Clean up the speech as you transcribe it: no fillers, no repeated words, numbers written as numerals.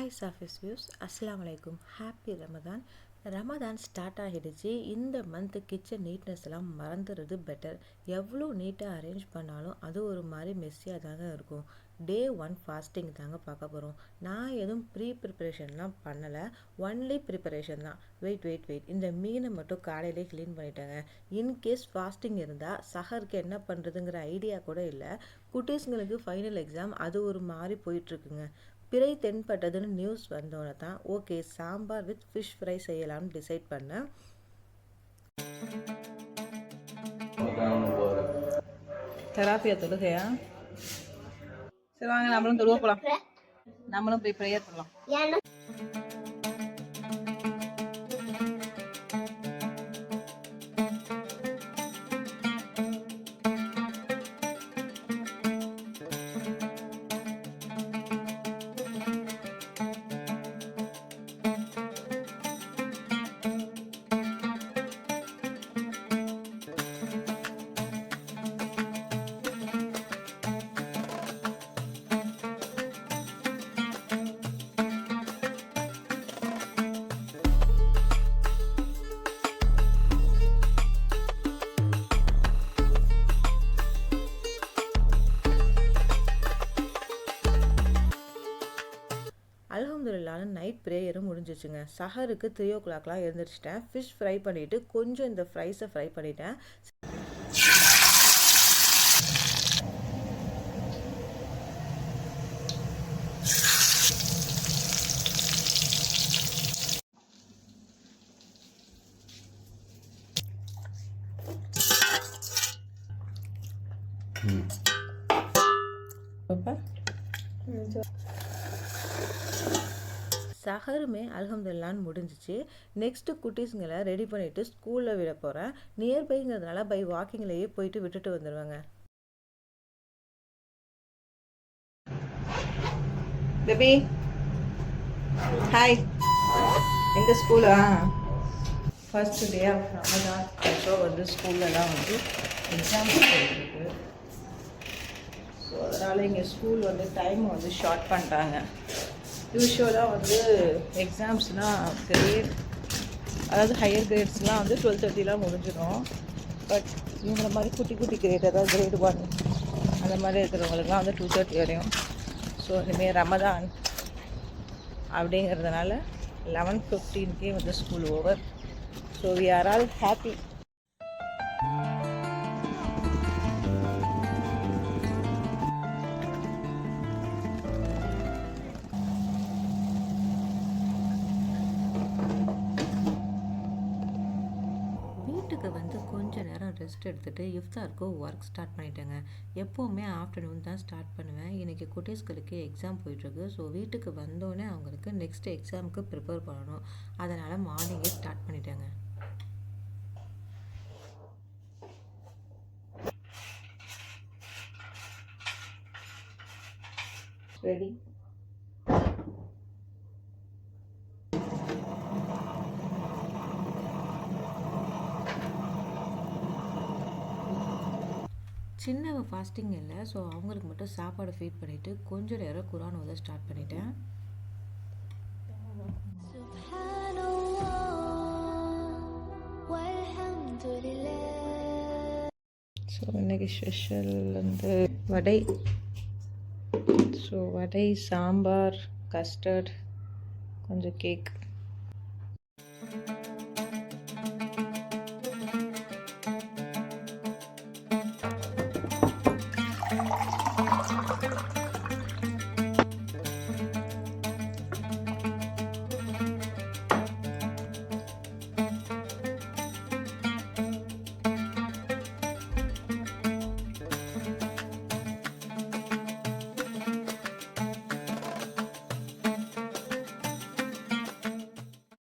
Hi surface views, அஸ்ஸலாமு அலைக்கும். Happy Ramadan. Ramadan start ஆகிடுச்சு. இந்த மந்த் கிச்சன் நீட்னஸ் எல்லாம் மறந்துடுறது பெட்டர். எவ்வளோ நீட்டாக அரேஞ்ச் பண்ணாலும் அது ஒரு மாதிரி மெஸ்ஸியாக தாங்க இருக்கும். டே 1 ஃபாஸ்டிங் தாங்க பார்க்க போகிறோம். நான் எதுவும் ப்ரிப்பரேஷன்லாம் பண்ணலை, ஒன்லி ப்ரிப்பரேஷன் தான். வெயிட் இந்த மீனை மட்டும் காலையிலே க்ளீன் பண்ணிட்டேங்க. இன்கேஸ் ஃபாஸ்டிங் இருந்தால் சஹருக்கு என்ன பண்ணுறதுங்கிற ஐடியா கூட இல்லை. குட்டீஸுங்களுக்கு ஃபைனல் எக்ஸாம், அது ஒரு மாதிரி போயிட்டுருக்குங்க. பிறை தென்பட்டதுன்னு நியூஸ் வந்தோன்னே தான் okay sambar with fish fry செய்யலாம்னு டிசைட் பண்ணேன். தெராப்பியா தொழுகையா? சரி வாங்க நம்மளும் தொழுவ போகலாம். நம்மளும் போய் ப்ரேயர் பண்ணலாம். அல்ஹம்துலில்லாஹ் நைட் ப்ரேயரும் முடிஞ்சிச்சுங்க. சஹருக்கு 3 o'clock எழுந்திரிச்சிட்டேன். ஃபிஷ் ஃப்ரை பண்ணிவிட்டு கொஞ்சம் இந்த ஃப்ரைஸை ஃப்ரை பண்ணிட்டேன். சஹருமே அல்ஹம்துலில்லாஹ்னு முடிஞ்சிச்சு. நெக்ஸ்ட்டு குட்டீஸுங்களை ரெடி பண்ணிவிட்டு ஸ்கூலில் விட போகிறேன். நியர்பைங்கிறதுனால பை வாக்கிங்லேயே போயிட்டு விட்டுட்டு வந்துடுவேங்க. Baby hi. எங்கள் ஸ்கூலா ஃபர்ஸ்ட் டே ஆஃப் ரமதான். இப்போ ஸ்கூல்லலாம் எக்ஸாம்ஸ் போயிட்டுருக்கு. ஸோ அதனால் இங்கே ஸ்கூல் டைம் ஷார்ட் பண்ணிட்டாங்க. யூஸ்வலாக எக்ஸாம்ஸ்னால் அதாவது ஹையர் கிரேட்ஸ்லாம் 12:30 முடிஞ்சிடும். பட் இவங்கள மாதிரி குட்டி கிரேட், அதாவது கிரேட் 1 அந்த மாதிரி இருக்கிறவங்களுக்குலாம் 2:30 வரையும். ஸோ இனிமேல் ரமதான் அப்படிங்கிறதுனால 11:15 school over. So we are all happy. கொஞ்ச நேரம் ரெஸ்ட் எடுத்துகிட்டு இஃப்தாருக்கு ஒர்க் ஸ்டார்ட் பண்ணிட்டேங்க. எப்போவுமே ஆஃப்டர்நூன் தான் ஸ்டார்ட் பண்ணுவேன். இன்றைக்கி குட்டீஸ்களுக்கு எக்ஸாம் போயிட்டுருக்கு. ஸோ வீட்டுக்கு வந்தோடனே அவங்களுக்கு நெக்ஸ்ட் எக்ஸாமுக்கு ப்ரிப்பேர் பண்ணணும். அதனால் மார்னிங்கே ஸ்டார்ட் பண்ணிட்டேங்க. ரெடி. சின்னவ ஃபாஸ்டிங் இல்லை, ஸோ அவங்களுக்கு மட்டும் சாப்பாடு ஃபீட் பண்ணிவிட்டு கொஞ்சம் நேரம் குரான் ஓத ஸ்டார்ட் பண்ணிட்டேன். ஸோ இன்றைக்கி ஸ்பெஷல் வடை. ஸோ வடை, சாம்பார், கஸ்டர்ட், கொஞ்சம் கேக்.